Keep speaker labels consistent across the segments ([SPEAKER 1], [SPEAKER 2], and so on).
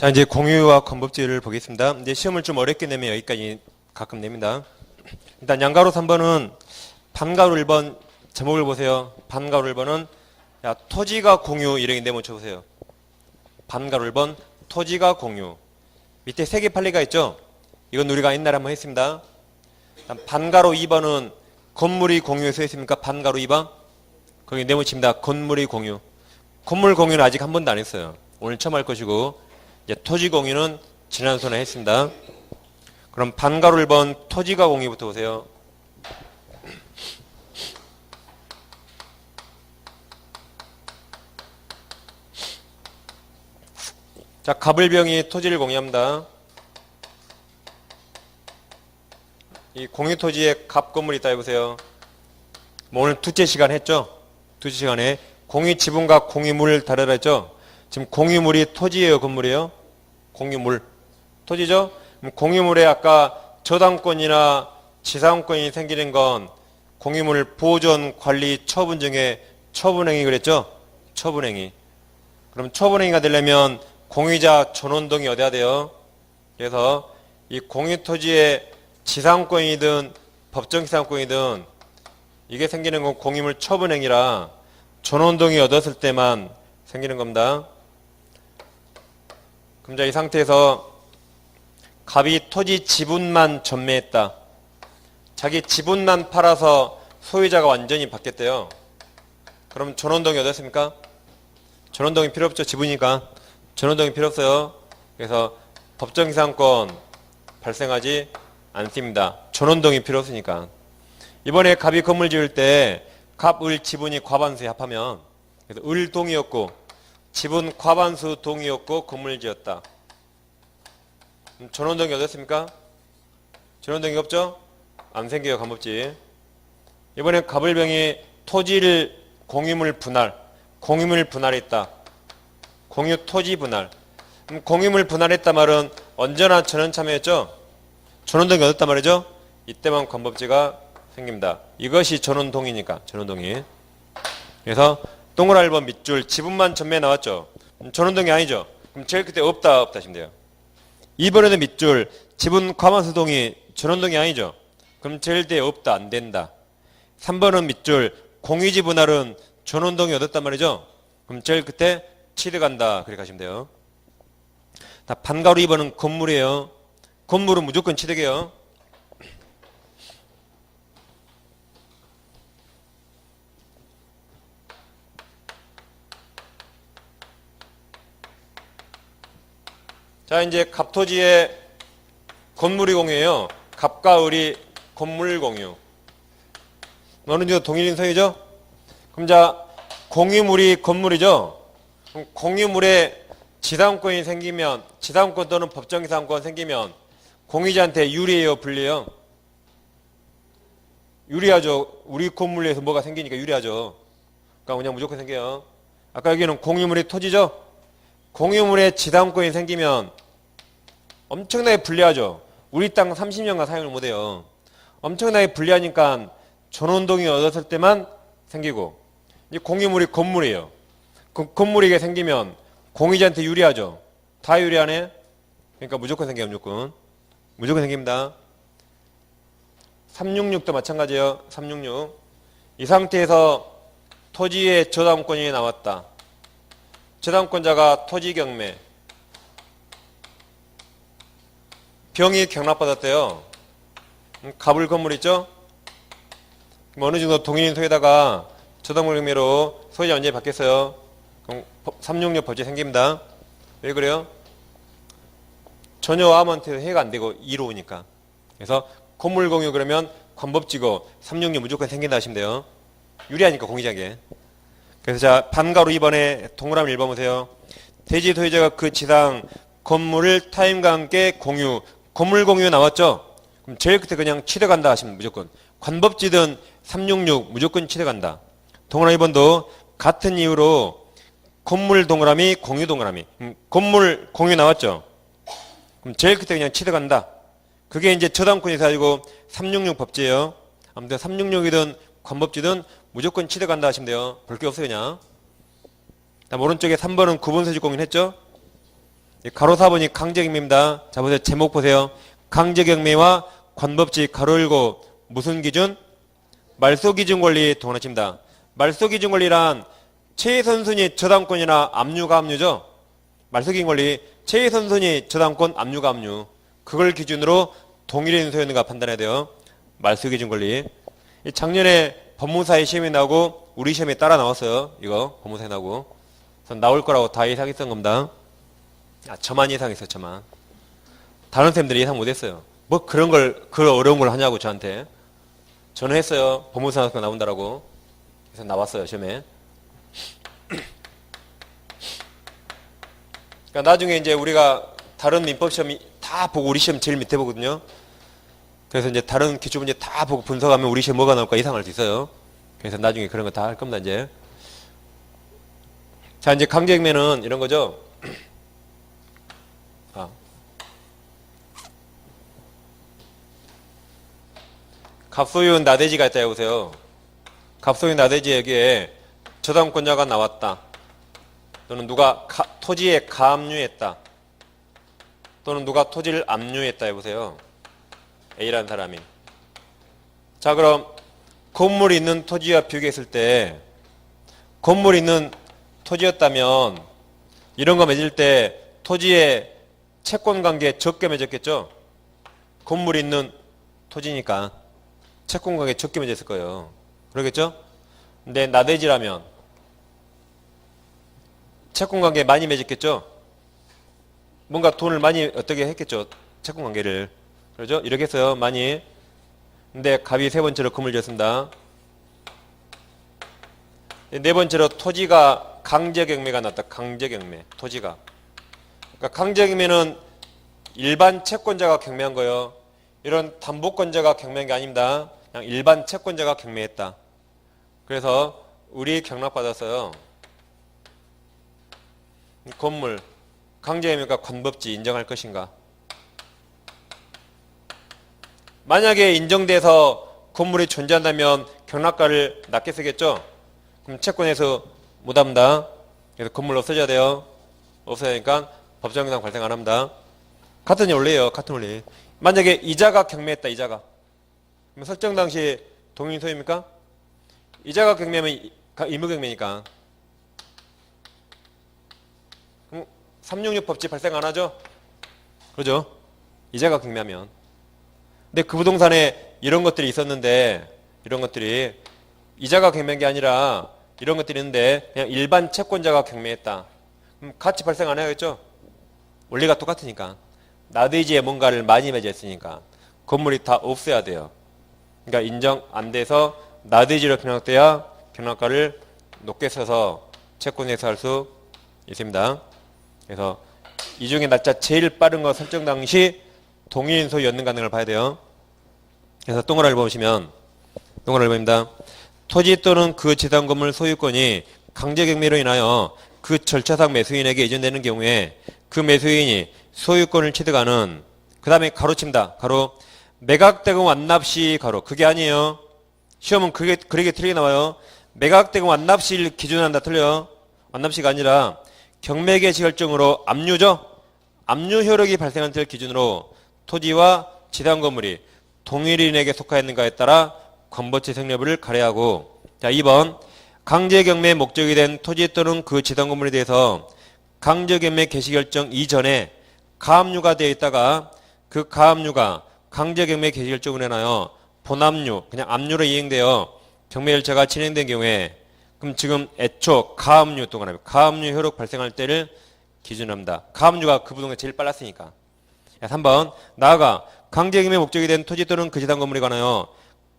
[SPEAKER 1] 자, 이제 공유와 건법지를 보겠습니다. 이제 시험을 좀 어렵게 내면 여기까지 가끔 냅니다. 일단 양가로 3번은 반가로 1번 제목을 보세요. 반가로 1번은 야, 토지가 공유 이렇게 네모 쳐보세요. 반가로 1번 토지가 공유. 밑에 3개 판례가 있죠. 이건 우리가 옛날에 한번 했습니다. 반가로 2번은 건물이 공유에 써 있습니까? 반가로 2번 거기 네모 칩니다. 건물이 공유. 건물 공유는 아직 한 번도 안 했어요. 오늘 처음 할 것이고 이제 토지 공유는 지난 수업에 했습니다. 그럼 반가로 1번 토지가 공유부터 보세요. 자, 갑을병이 토지를 공유합니다. 이 공유 토지에 갑 건물이 있다 해보세요. 뭐 오늘 둘째 시간 했죠? 둘째 시간에 공유 지분과 공유물 다르다 했죠? 지금 공유물이 토지예요, 건물이에요? 공유물. 토지죠? 그럼 공유물에 아까 저당권이나 지상권이 생기는 건 공유물 보존, 관리, 처분 중에 처분행위 그랬죠? 처분행위. 그럼 처분행위가 되려면 공유자 전원동이 어디야 돼요? 그래서 이 공유토지의 지상권이든 법정지상권이든 이게 생기는 건 공유물 처분행위라 전원동이 얻었을 때만 생기는 겁니다. 그럼 자, 이 상태에서 갑이 토지 지분만 전매했다. 자기 지분만 팔아서 소유자가 완전히 바뀌었대요. 그럼 전원동이 얻었습니까? 전원동이 필요 없죠. 지분이니까. 전원동이 필요 없어요. 그래서 법정지상권 발생하지 않습니다. 전원동이 필요 없으니까. 이번에 갑이 건물 지을 때 갑, 을, 지분이 과반수에 합하면 그래서 을 동이었고 지분 과반수 동이었고 건물 지었다. 전원동이 어떻습니까? 전원동이 없죠? 안 생겨요. 간법지. 이번에 갑을병이 토지를 공유물 분할했다. 공유 토지 분할. 그럼 공유물 분할했다 말은 언제나 전원 참여했죠? 전원동이 얻었단 말이죠? 이때만 관법지가 생깁니다. 이것이 전원동이니까, 전원동이. 그래서 동그란 1번 밑줄 지분만 전매 나왔죠? 전원동이 아니죠? 그럼 제일 그때 없다 하시면 돼요. 2번에도 밑줄 지분 과반수 동의 전원동이 아니죠? 그럼 제일 때 없다 안 된다. 3번은 밑줄 공유지 분할은 전원동이 얻었단 말이죠? 그럼 제일 끝에 치드 간다 그렇게 하시면 돼요. 반가로 2번은 건물이에요. 건물은 무조건 취득이에요. 자, 이제 갑토지에 건물이 공유예요. 갑과 을이 건물 공유. 어느 정도 동일인 서유죠? 그럼 자, 공유물이 건물이죠? 그럼 공유물에 지상권이 생기면, 지상권 또는 법정지상권 생기면 공유자한테 유리해요, 불리해요? 유리하죠. 우리 건물에서 뭐가 생기니까 유리하죠. 그러니까 그냥 무조건 생겨요. 아까 여기는 공유물이 토지죠? 공유물에 지상권이 생기면 엄청나게 불리하죠. 우리 땅 30년간 사용을 못해요. 엄청나게 불리하니까 전원동이 얻었을 때만 생기고 이 공유물이 건물이에요. 그 건물이 이게 생기면 공유자한테 유리하죠. 다 유리하네. 그러니까 무조건 생겨요. 무조건 생깁니다. 366도 마찬가지예요. 366. 이 상태에서 토지의 저당권이 나왔다. 저당권자가 토지 경매. 병이 경납받았대요. 갑을 건물 있죠? 어느 정도 동일인 소에다가 저당권 경매로 소유자 완전히 바뀌었어요. 그럼 366 법제 생깁니다. 왜 그래요? 전혀 아무한테도 해가 안 되고 이로우니까. 그래서 건물 공유 그러면 관법지고 366 무조건 생긴다 하시면 돼요. 유리하니까 공유자에게. 그래서 자, 반가로 2번에 동그라미 1번 보세요. 대지 소유자가 그 지상 건물을 타임과 함께 공유. 건물 공유 나왔죠? 그럼 제일 끝에 그냥 취득한다 하시면 무조건. 관법지든 366 무조건 취득한다. 동그라미 2번도 같은 이유로 건물 동그라미, 공유 동그라미. 건물 공유 나왔죠? 그럼 제일 끝에 그냥 취득한다. 그게 이제 저당권이 가지고 366 법제예요. 아무튼 366이든 관법지든 무조건 취득한다 하시면 돼요. 볼 게 없어요, 그냥. 다음 오른쪽에 3번은 구분소지 공유했죠? 가로 4번이 강제경매입니다. 자, 보세요. 제목 보세요. 강제경매와 관법칙 가로 열고 무슨 기준? 말소기준 권리 동원하십니다. 말소기준 권리란 최선순위 저당권이나 압류가 압류죠. 말소기준 권리 최선순위 저당권 압류가 압류. 그걸 기준으로 동일인 소유는가 판단해야 돼요. 말소기준 권리. 작년에 법무사에 시험이 나오고 우리 시험에 따라 나왔어요. 이거 법무사에 나오고. 그래서 나올 거라고 다 예상했던 겁니다. 저만 예상했어요. 저만. 다른 쌤들이 예상 못했어요. 뭐 그런 어려운 걸 하냐고 저한테. 저는 했어요. 법무사가 나온다라고. 그래서 나왔어요. 시험에. 그러니까 나중에 이제 우리가 다른 민법 시험이 다 보고 우리 시험 제일 밑에 보거든요. 그래서 이제 다른 기출 문제 다 보고 분석하면 우리 시험 뭐가 나올까 예상할 수 있어요. 그래서 나중에 그런 거 다 할 겁니다, 이제. 자, 이제 강제경매는 이런 거죠. 갑소유 나대지가 있다 해보세요. 갑소유 나대지에게 저당권자가 나왔다. 또는 누가 토지에 가압류했다. 또는 누가 토지를 압류했다 해보세요. A라는 사람이. 자, 그럼 건물이 있는 토지와 비교했을 때 건물이 있는 토지였다면 이런 거 맺을 때 토지의 채권관계 적게 맺었겠죠? 건물이 있는 토지니까 채권관계 적게 맺었을 거예요. 그러겠죠? 근데 나대지라면 채권관계 많이 맺었겠죠? 뭔가 돈을 많이 어떻게 했겠죠? 채권관계를. 그러죠? 이렇게 했어요. 많이. 근데 갑이 세 번째로 금을 졌습니다. 네 번째로 토지가 강제경매가 났다. 강제경매. 토지가. 그러니까 강제경매는 일반 채권자가 경매한 거예요. 이런 담보권자가 경매한 게 아닙니다. 그냥 일반 채권자가 경매했다. 그래서 우리 경락받았어요. 건물 강제경매가 관법지 인정할 것인가? 만약에 인정돼서 건물이 존재한다면 경락가를 낮게 쓰겠죠? 그럼 채권에서 못합니다. 그래서 건물 없어져야 돼요. 없어야 되니까 법정상 발생 안 합니다. 같은 원리예요. 같은 원리. 만약에 이자가 경매했다. 이자가. 그럼 설정 당시 동인 소유입니까? 이자가 경매하면 의무경매니까. 366 법칙 발생 안 하죠? 그죠? 이자가 경매하면. 근데 그 부동산에 이런 것들이 있었는데 이런 것들이 이자가 경매한 게 아니라 이런 것들이 있는데 그냥 일반 채권자가 경매했다. 그럼 가치 발생 안 해야겠죠? 원리가 똑같으니까. 나대지에 뭔가를 많이 맺었으니까 건물이 다 없어야 돼요. 그러니까 인정 안 돼서 나대지로 경락돼야 경락가를 높게 써서 채권에서 할 수 있습니다. 그래서 이 중에 날짜 제일 빠른 거 설정 당시 동일인 소유였는가 하는 걸 봐야 돼요. 그래서 동그라미를 보시면 동그라미입니다. 토지 또는 그 지상 건물 소유권이 강제경매로 인하여 그 절차상 매수인에게 이전되는 경우에 그 매수인이 소유권을 취득하는 그 다음에 가로칩니다. 가로 매각대금 완납 시 가로 그게 아니에요. 시험은 그게 틀리게 나와요. 매각대금 완납 시를 기준한다 틀려요. 완납 시가 아니라 경매 개시 결정으로 압류죠. 압류 효력이 발생한 때를 기준으로 토지와 지상 건물이 동일인에게 속하였는가에 따라 관법치 성립을 가려하고 자 2번 강제경매 목적이 된 토지 또는 그 지상 건물에 대해서 강제경매 개시 결정 이전에 가압류가 되어 있다가 그 가압류가 강제경매 개시 결정으로 인하여 본압류 그냥 압류로 이행되어 경매 절차가 진행된 경우에 그럼 지금 애초 가압류 동안 가압류 효력 발생할 때를 기준합니다. 가압류가 그 부동산에 제일 빨랐으니까. 3번 나아가 강제경매 목적이 된 토지 또는 그 지상 건물에 관하여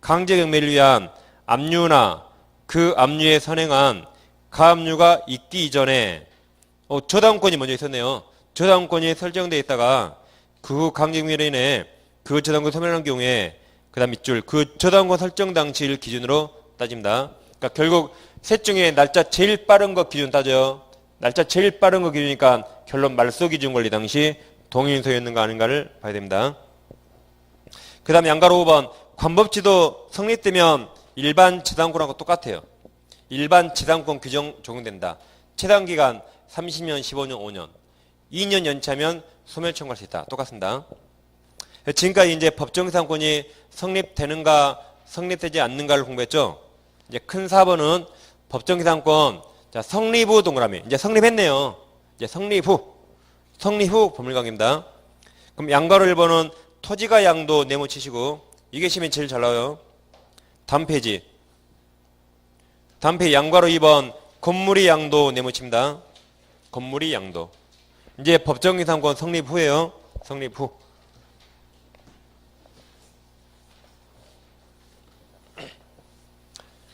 [SPEAKER 1] 강제경매를 위한 압류나 그 압류에 선행한 가압류가 있기 이전에 저당권이 먼저 있었네요. 저당권이 설정되어 있다가 그 강제경매로 인해 그 저당권 소멸한 경우에 그 다음 밑줄 그 저당권 설정 당시를 기준으로 따집니다. 그러니까 결국 셋 중에 날짜 제일 빠른 거 기준 따져요. 날짜 제일 빠른 거 기준이니까 결론 말소 기준 권리 당시 동일인 소유였는가 아닌가를 봐야 됩니다. 그 다음에 양가로 5번 관법지도 성립되면 일반 지상권하고 똑같아요. 일반 지상권 규정 적용된다. 최단기간 30년, 15년, 5년. 2년 연체하면 소멸청구할 수 있다. 똑같습니다. 지금까지 이제 법정이상권이 성립되는가 성립되지 않는가를 공부했죠. 이제 큰 4번은 법정이상권 자 성립 후 동그라미 이제 성립했네요. 이제 성립 후 법률관계입니다. 그럼 양가로 1번은 토지가 양도 네모 치시고 이게 시면 제일 잘 나와요. 다음 페이지 양가로 2번 건물이 양도 네모 칩니다. 건물이 양도 이제 법정이상권 성립 후예요. 성립 후.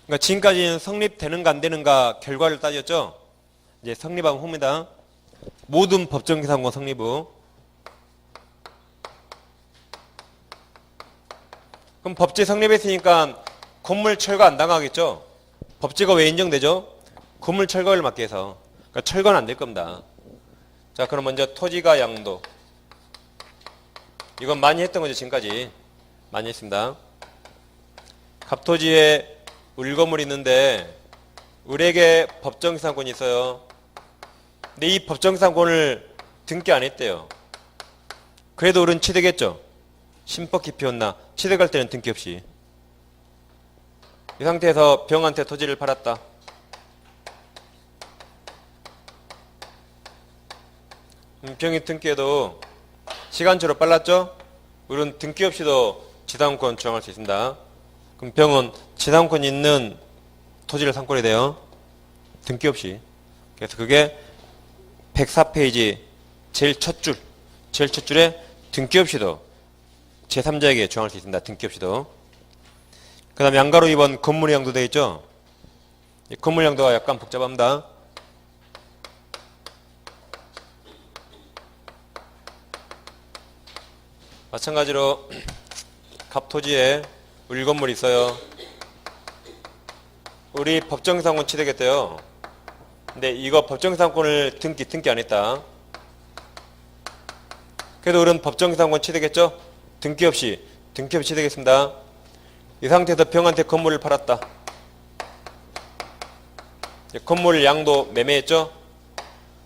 [SPEAKER 1] 그러니까 지금까지는 성립되는가 안 되는가 결과를 따졌죠. 이제 성립한 후입니다. 모든 법정이상권 성립 후. 그럼 법제 성립했으니까 건물 철거 안 당하겠죠. 법제가 왜 인정되죠? 건물 철거를 막기 위해서. 그러니까 철거는 안 될 겁니다. 자, 그럼 먼저 토지가 양도. 이건 많이 했던 거죠, 지금까지. 많이 했습니다. 갑토지에 을건물이 있는데 을에게 법정이상권이 있어요. 근데 이 법정이상권을 등기 안 했대요. 그래도 을은 취득했죠. 신법 기피였나 취득할 때는 등기 없이. 이 상태에서 병한테 토지를 팔았다. 병이 등기해도 시간차로 빨랐죠? 을은 등기 없이도 지상권 주장할 수 있습니다. 그럼 병은 지상권 있는 토지를 상권이 돼요. 등기 없이. 그래서 그게 104페이지 제일 첫 줄에 등기 없이도 제3자에게 주장할 수 있습니다. 등기 없이도. 그 다음에 양가로 2번 건물이 양도 되어 있죠. 건물 양도가 약간 복잡합니다. 마찬가지로 갑토지에 을건물이 있어요. 우리 법정이상권 취득했대요. 근데 이거 법정이상권을 등기 안 했다. 그래도 을은 법정이상권 취득했죠? 등기 없이 취득했습니다. 이 상태에서 병한테 건물을 팔았다. 건물 양도 매매했죠?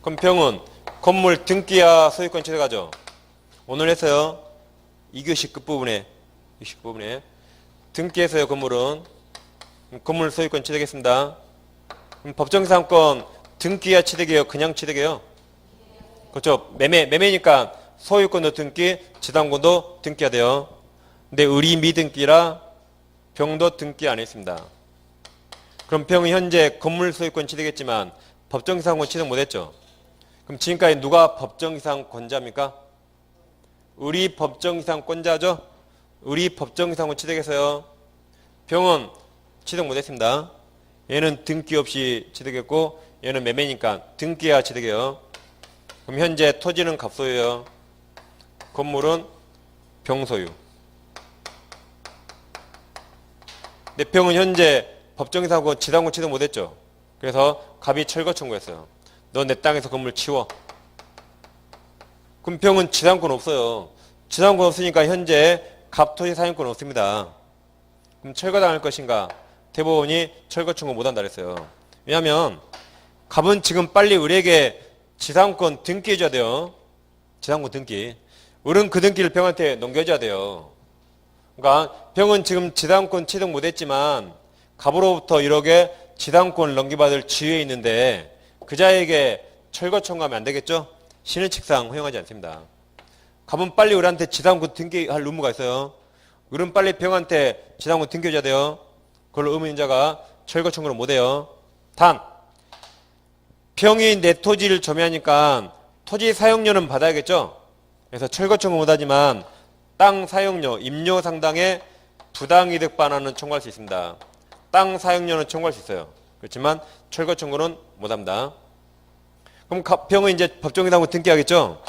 [SPEAKER 1] 그럼 병은 건물 등기야 소유권 취득하죠? 오늘 했어요. 2교시 끝부분에 등기해서요. 건물은 건물 소유권 취득했습니다. 그럼 법정이상권 등기야 취득이에요? 그냥 취득이에요? 그렇죠. 매매니까 소유권도 등기, 지상권도 등기해야 돼요. 근데 을이 미등기라 병도 등기 안 했습니다. 그럼 병은 현재 건물 소유권 취득했지만 법정이상권 취득 못했죠. 그럼 지금까지 누가 법정이상권자입니까? 을이 법정이상권자죠. 을이 법정이상권 취득해서요. 병은 취득 못했습니다. 얘는 등기 없이 취득했고 얘는 매매니까 등기해야 취득해요. 그럼 현재 토지는 갑소유예요. 건물은 병소유. 내 병은 현재 법정이상권 지상권 취득 못했죠. 그래서 갑이 철거 청구했어요. 너 내 땅에서 건물 치워. 그럼 병은 지상권 없어요. 지상권 없으니까 현재 갑토지 사용권 없습니다. 그럼 철거당할 것인가? 대법원이 철거 청구 못한다 그랬어요. 왜냐하면 갑은 지금 빨리 을에게 지상권 등기해줘야 돼요. 지상권 등기. 을은 그 등기를 병한테 넘겨줘야 돼요. 그러니까 병은 지금 지상권 취득 못했지만 갑으로부터 1억의 지상권을 넘겨받을 지위에 있는데 그자에게 철거 청구하면 안 되겠죠? 신의칙상 허용하지 않습니다. 갑은 빨리 을한테 지상권 등기할 의무가 있어요. 을은 빨리 병한테 지상권 등기해줘야 돼요. 그걸로 의무인자가 철거 청구를 못해요. 단 병이 내 토지를 점유하니까 토지 사용료는 받아야겠죠? 그래서 철거 청구 못하지만 땅 사용료, 임료 상당의 부당이득 반환은 청구할 수 있습니다. 땅 사용료는 청구할 수 있어요. 그렇지만 철거 청구는 못합니다. 그럼 병은 이제 법정이상권 등기하겠죠?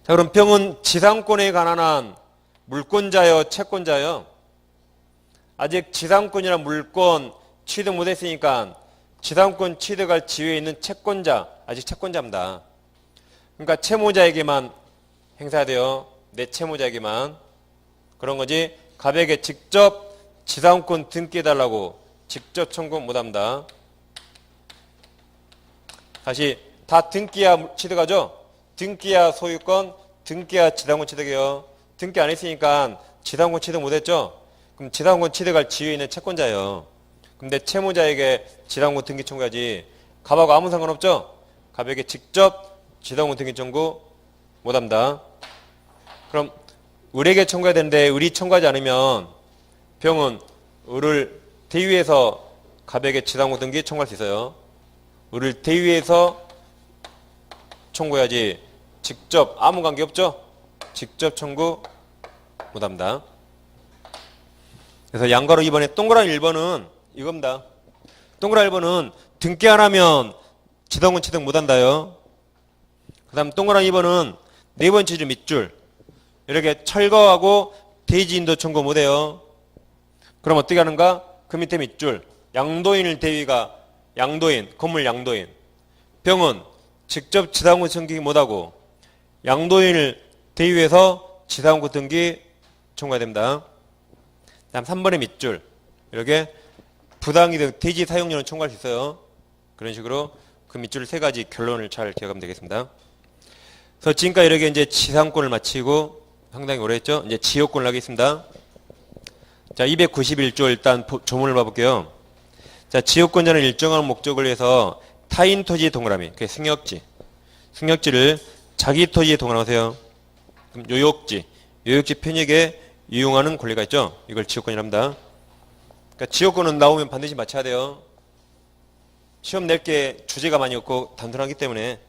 [SPEAKER 1] 자, 그럼 병은 지상권에 관한 한 물권자요, 채권자요? 아직 지상권이나 물권 취득 못했으니까 지상권 취득할 지위에 있는 채권자, 아직 채권자입니다. 그러니까 채무자에게만 행사해야 돼요. 내 채무자에게만. 그런 거지 갑에게 직접 지상권 등기해달라고 직접 청구 못합니다. 다시 다 등기야 취득하죠? 등기야 소유권, 등기야 지상권 취득이에요. 등기 안 했으니까 지상권 취득 못했죠? 그럼 지상권 취득할 지위에 있는 채권자예요. 근데 채무자에게 지상권 등기 청구하지. 갑하고 아무 상관없죠? 갑에게 직접 지상권 등기 청구 못합니다. 그럼 을에게 청구해야 되는데 을이 청구하지 않으면 병은 을을 대위해서 갑에게 지상권 등기 청구할 수 있어요. 을을 대위해서 청구해야지 직접 아무 관계 없죠? 직접 청구 못합니다. 그래서 양가로 2번에 동그라미 1번은 이겁니다. 동그라미 1번은 등기 안 하면 지상권 취득 못한다요. 그 다음 동그라미 2번은 네 번째 줄 밑줄 이렇게 철거하고 대지인도 청구 못해요. 그럼 어떻게 하는가? 그 밑에 밑줄 양도인을 대위가 양도인, 건물 양도인 병은 직접 지상권 등기 못하고 양도인을 대위해서 지상권 등기 청구해야 됩니다. 다음 3번의 밑줄 이렇게 부당이득 대지 사용료는 청구할 수 있어요. 그런 식으로 그 밑줄 세 가지 결론을 잘 기억하면 되겠습니다. 그래서 지금까지 이렇게 이제 지상권을 마치고 상당히 오래 했죠. 이제 지역권을 하겠습니다. 자, 291조 일단 조문을 봐볼게요. 자, 지역권자는 일정한 목적을 위해서 타인 토지 동그라미, 그게 승역지. 승역지를 자기 토지에 동그라미하세요. 그럼 요역지 편익에 이용하는 권리가 있죠. 이걸 지역권이랍니다. 그러니까 지역권은 나오면 반드시 맞춰야 돼요. 시험 낼 게 주제가 많이 없고 단순하기 때문에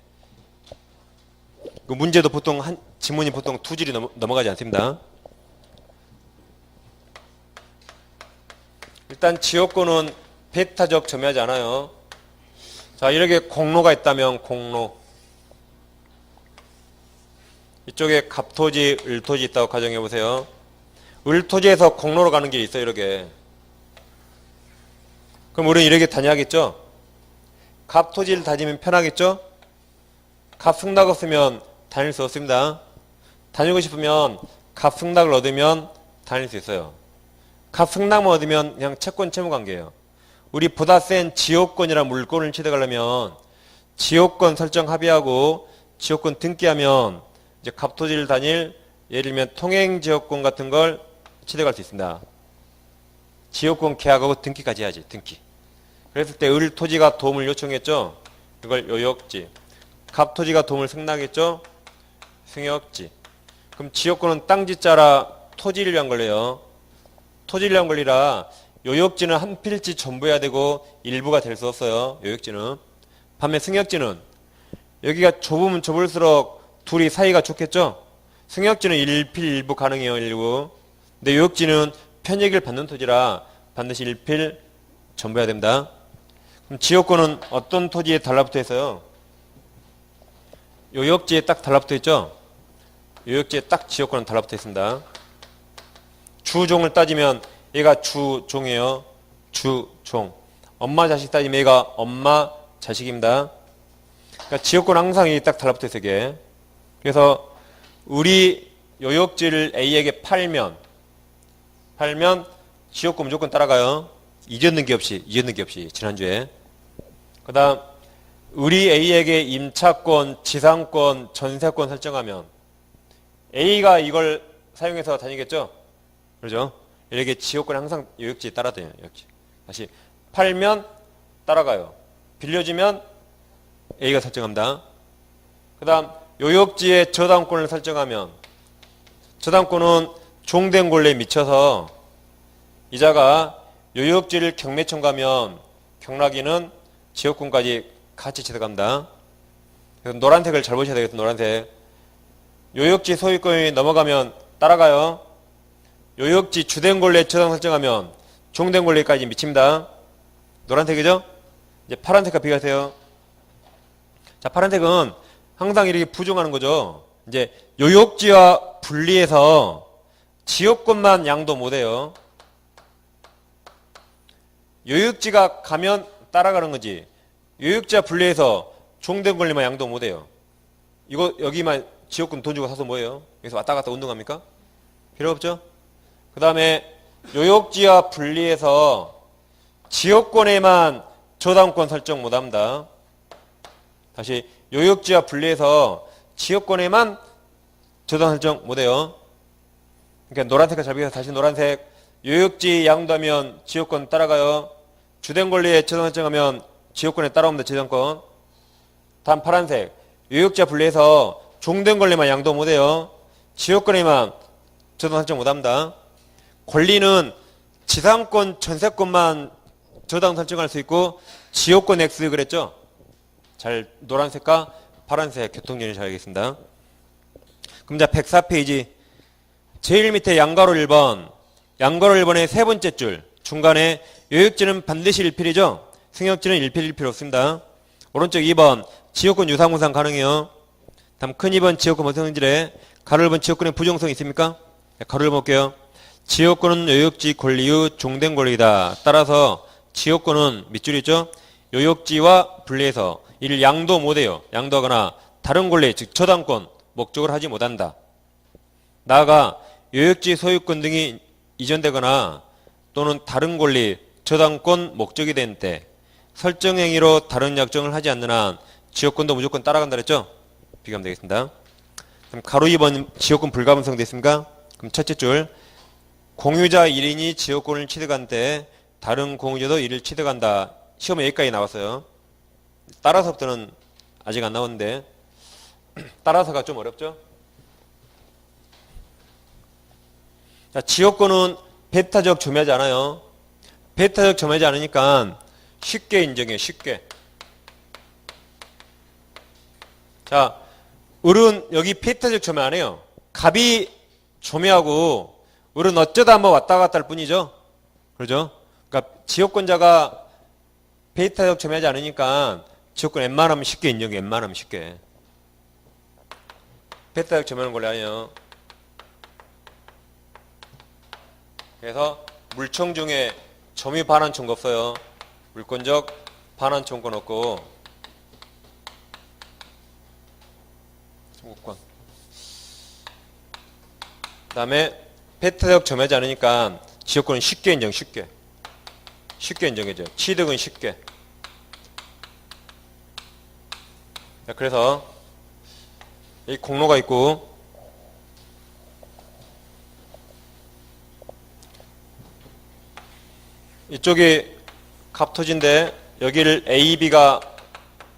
[SPEAKER 1] 그 문제도 보통 지문이 보통 두 줄이 넘어가지 않습니다. 일단 지역권은 배타적 점유하지 않아요. 자, 이렇게 공로가 있다면 공로 이쪽에 갑토지, 을토지 있다고 가정해 보세요. 을토지에서 공로로 가는 길이 있어요. 이렇게. 그럼 우리는 이렇게 다녀야겠죠? 갑토지를 다니면 편하겠죠? 갑승낙 없으면 다닐 수 없습니다. 다니고 싶으면 갑승낙을 얻으면 다닐 수 있어요. 갑승낙만 얻으면 그냥 채권 채무관계예요. 우리 보다 센 지역권이란 물권을 취득하려면 지역권 설정 합의하고 지역권 등기하면 이제 갑토지를 다닐 예를 들면 통행지역권 같은 걸 취득할 수 있습니다. 지역권 계약하고 등기까지 해야지. 등기. 그랬을 때 을토지가 도움을 요청했죠. 이걸 요역지. 갑토지가 도움을 승낙했죠. 승역지. 그럼 지역권은 땅지자라 토지를 위한 권리예요. 토지를 위한 권리라 요역지는 한 필지 전부 해야 되고 일부가 될 수 없어요. 요역지는. 반면 승역지는 여기가 좁으면 좁을수록 둘이 사이가 좋겠죠. 승역지는 일필 일부 가능해요. 일부. 근데 요역지는 편익을 받는 토지라 반드시 일필 전부 해야 됩니다. 그럼 지역권은 어떤 토지에 달라붙어 있어요? 요역지에 딱 달라붙어 있죠? 요역지에 딱 지역권은 달라붙어 있습니다. 주종을 따지면 얘가 주종이에요. 주종. 엄마 자식 따지면 얘가 엄마 자식입니다. 그러니까 지역권 항상 여기 딱 달라붙어 있어요. 이게. 그래서 우리 요역지를 A에게 팔면 지역권 무조건 따라가요. 잊었는 게 없이 지난주에. 그 다음 우리 A에게 임차권, 지상권, 전세권 설정하면 A가 이걸 사용해서 다니겠죠? 그렇죠? 이렇게 지역권이 항상 요역지에 따라다녀요. 요역지. 다시 팔면 따라가요. 빌려주면 A가 설정합니다. 그 다음 요역지에 저당권을 설정하면 저당권은 종된 권리에 미쳐서 이자가 요역지를 경매청 가면 경락인은 지역권까지 같이 취득합니다. 그래서 노란색을 잘 보셔야 되겠다. 노란색. 요역지 소유권이 넘어가면 따라가요. 요역지 주된 권리에 저당 설정하면 종된 권리까지 미칩니다. 노란색이죠? 이제 파란색과 비교하세요. 자, 파란색은 항상 이렇게 부정하는 거죠. 이제 요역지와 분리해서 지역권만 양도 못해요. 요역지가 가면 따라가는 거지. 요역지와 분리해서 종된 권리만 양도 못해요. 이거 여기만 지역권 돈 주고 사서 뭐예요? 여기서 왔다 갔다 운동합니까? 필요 없죠? 그 다음에 요역지와 분리해서 지역권에만 저당권 설정 못합니다. 다시 요역지와 분리해서 지역권에만 저당 설정 못해요. 그러니까 노란색과 잘 비교해서 다시 노란색. 요역지 양도하면 지역권 따라가요. 주된 권리에 저당 설정하면 지역권에 따라옵니다. 저당권. 다음 파란색. 요역지와 분리해서 종된 권리만 양도 못해요. 지역권에만 저당 설정 못합니다. 권리는 지상권, 전세권만 저당 설정할 수 있고 지역권 X 그랬죠? 잘 노란색과 파란색 교통정리 잘 알겠습니다. 그럼 자 104페이지 제일 밑에 양가로 1번 양가로 1번의 세 번째 줄 중간에 요역지는 반드시 1필이죠? 승역지는 1필일 필요 없습니다. 오른쪽 2번 지역권 유상무상 가능해요. 다음 큰 2번 지역권 모성질에 가로 1번 지역권에 부정성 있습니까? 가로 1번 볼게요. 지역권은 요역지 권리의 종된 권리이다. 따라서 지역권은 밑줄이 있죠? 요역지와 분리해서 이를 양도 못해요. 양도하거나 다른 권리, 즉 저당권, 목적을 하지 못한다. 나아가 요역지 소유권 등이 이전되거나 또는 다른 권리, 저당권, 목적이 된 때 설정행위로 다른 약정을 하지 않는 한 지역권도 무조건 따라간다 그랬죠? 비교하면 되겠습니다. 그럼 가로 2번 지역권 불가분성 됐습니까? 그럼 첫째 줄 공유자 1인이 지역권을 취득한 때 다른 공유자도 이를 취득한다. 시험에 여기까지 나왔어요. 따라서부터는 아직 안 나왔는데 따라서가 좀 어렵죠? 자, 지역권은 배타적 점유하지 않아요. 배타적 점유하지 않으니까 쉽게 인정해요. 쉽게. 자, 을은 여기 배타적 점유 안 해요. 갑이 점유하고 을은 어쩌다 한번 왔다 갔다 할 뿐이죠. 그러죠? 그러니까 지역권자가 베이타적 점유하지 않으니까 지역권 웬만하면 쉽게 인정해. 웬만하면 쉽게. 베타적 점유하는 걸로 아니에요. 그래서 물청 중에 점유 반환 청구 없어요. 물권적 반환 청구권 없고 청구권. 그 다음에 베타적 점유하지 않으니까 지역권은 쉽게 인정. 쉽게 인정해줘. 취득은 쉽게. 자, 그래서 이 공로가 있고 이쪽이 갑토지인데 여기를 A, B가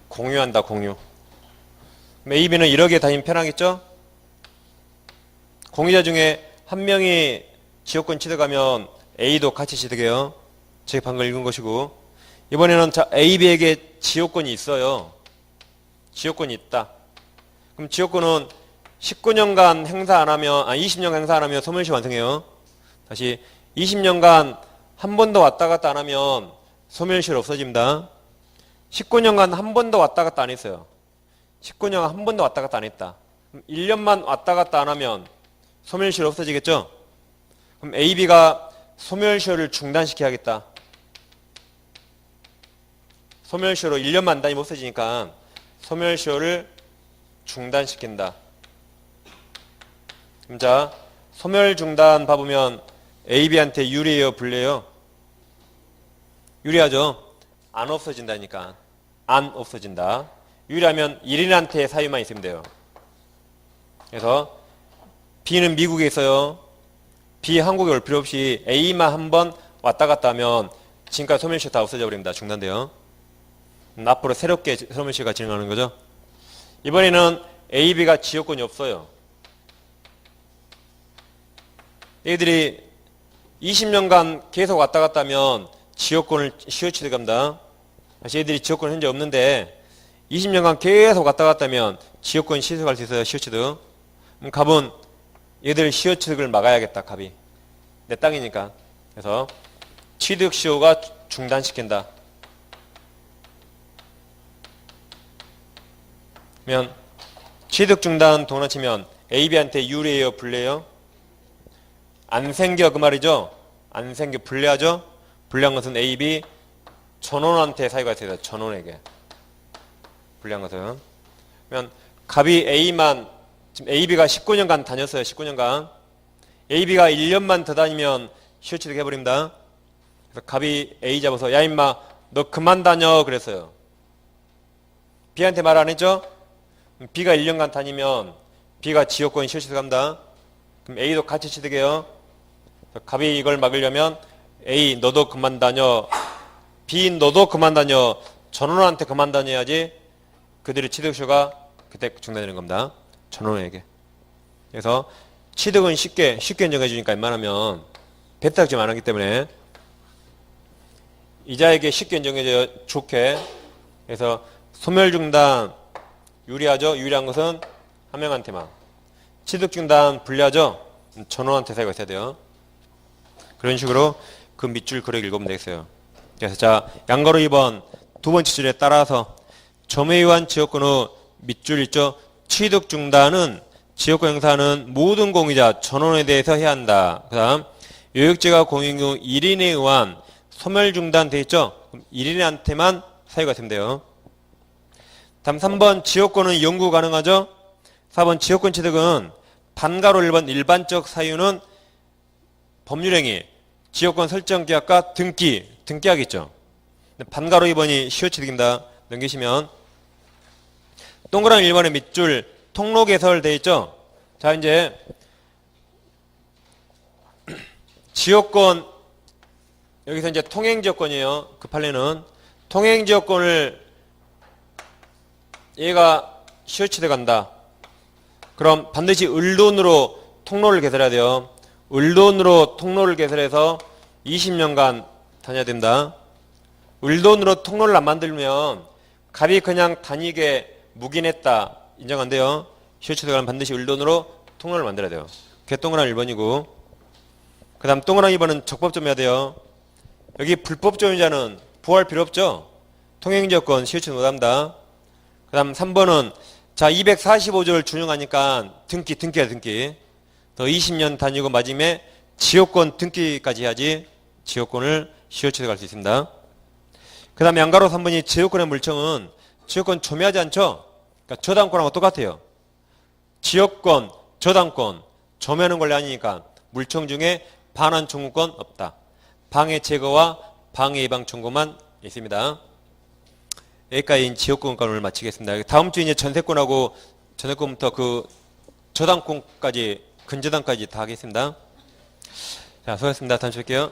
[SPEAKER 1] 공유한다. 공유. 그럼 A, B는 1억에 다니면 편하겠죠? 공유자 중에 한 명이 지역권 취득하면 A도 같이 취득해요. 제가 방금 읽은 것이고 이번에는 자, A, B에게 지역권이 있어요. 지역권이 있다. 그럼 지역권은 19년간 행사 안 하면 20년 행사 안 하면 소멸시 완성해요. 다시 20년간 한 번도 왔다 갔다 안 하면 소멸시로 없어집니다. 19년간 한 번도 왔다 갔다 안 했어요. 19년간 한 번도 왔다 갔다 안 했다. 그럼 1년만 왔다 갔다 안 하면 소멸시로 없어지겠죠? 그럼 A, B가 소멸시효를 중단시켜야겠다. 소멸시효로 1년만 다니면 없어지니까 소멸시효를 중단시킨다. 그럼 자, 소멸 중단 봐보면 A, B한테 유리해요? 불리해요? 유리하죠? 안 없어진다니까. 안 없어진다. 유리하면 1인한테 사유만 있으면 돼요. 그래서 B는 미국에 있어요. B 한국에 올 필요 없이 A만 한번 왔다 갔다 하면 지금까지 소멸시효 다 없어져 버립니다. 중단돼요. 앞으로 새롭게 소멸시효가 진행하는 거죠. 이번에는 A, B가 지역권이 없어요. 얘들이 20년간 계속 왔다 갔다 하면 지역권을 시효 취득합니다. 다시 얘들이 지역권 현재 없는데 20년간 계속 왔다 갔다 하면 지역권 취득할 수 있어요. 시효 취득. 그럼 갑은 얘들 시효 취득을 막아야겠다. 갑이. 내 땅이니까. 그래서 취득 시효가 중단시킨다. 그러면 취득 중단 동원 치면 A, B한테 유리해요? 불리해요? 안 생겨 그 말이죠? 안 생겨 불리하죠? 불리한 것은 A, B 전원한테 사유가 있어야 돼요. 전원에게. 불리한 것은. 그러면 갑이 A만 지금 A, B가 19년간 다녔어요. 19년간. A, B가 1년만 더 다니면 시효 취득해버립니다. 그래서 갑이 A 잡아서 야 임마 너 그만 다녀 그랬어요. B한테 말 안 했죠? B가 1년간 다니면 B가 지역권 실시간다. 그럼 A도 같이 취득해요. 갑이 이걸 막으려면 A 너도 그만 다녀, B 너도 그만 다녀, 전원한테 그만 다녀야지 그들의 취득쇼가 그때 중단되는 겁니다. 전원에게. 그래서 취득은 쉽게 인정해 주니까 웬만하면 배타적지 안 하기 때문에 이자에게 쉽게 인정해줘야 좋게. 그래서 소멸중단 유리하죠. 유리한 것은 한 명한테만. 취득중단 불리하죠. 전원한테 사유가 있어야 돼요. 그런 식으로 그 밑줄 그렇게 읽으면 되겠어요. 그래서 자, 양가로 2번 두 번째 줄에 따라서 점에 의한 지역권 후 밑줄 있죠. 취득중단은 지역권 행사하는 모든 공유자 전원에 대해서 해야 한다. 그 다음 요역지가 공유 후 1인에 의한 소멸중단 돼 있죠. 1인한테만 사유가 있으면 돼요. 다음 3번 지역권은 연구 가능하죠. 4번 지역권 취득은 반가로 1번 일반적 사유는 법률행위, 지역권 설정 계약과 등기하기 있죠. 반가로 2번이 시효 취득입니다. 넘기시면 동그라미 1번의 밑줄 통로 개설 돼 있죠. 자, 이제 지역권 여기서 이제 통행지역권이에요. 그 판례는 통행지역권을 얘가 시효 취득한다. 그럼 반드시 을돈으로 통로를 개설해야 돼요. 을돈으로 통로를 개설해서 20년간 다녀야 된다. 을돈으로 통로를 안 만들면 갑이 그냥 다니게 묵인했다. 인정 안 돼요. 시효 취득하면 반드시 을돈으로 통로를 만들어야 돼요. 그게 동그라미 1번이고 그 다음 동그라미 2번은 적법점 해야 돼요. 여기 불법점유자는 부할 필요 없죠. 통행지역권 시효 취득 못합니다. 그 다음 3번은 자 245조를 준용하니까 등기야 등기. 더 20년 다니고 마지막에 지역권 등기까지 해야지 지역권을 시효 취득할 수 있습니다. 그 다음에 양가로 3번이 지역권의 물청은 지역권 조매하지 않죠. 그러니까 저당권하고 똑같아요. 지역권, 저당권, 조매하는 권리 아니니까 물청 중에 반환 청구권 없다. 방해 제거와 방해 예방 청구만 있습니다. 여기까지 지역권을 마치겠습니다. 다음 주에 이제 전세권하고 전세권부터 그 저당권까지 근저당까지 다 하겠습니다. 자, 수고하셨습니다. 다음 주에 뵐게요.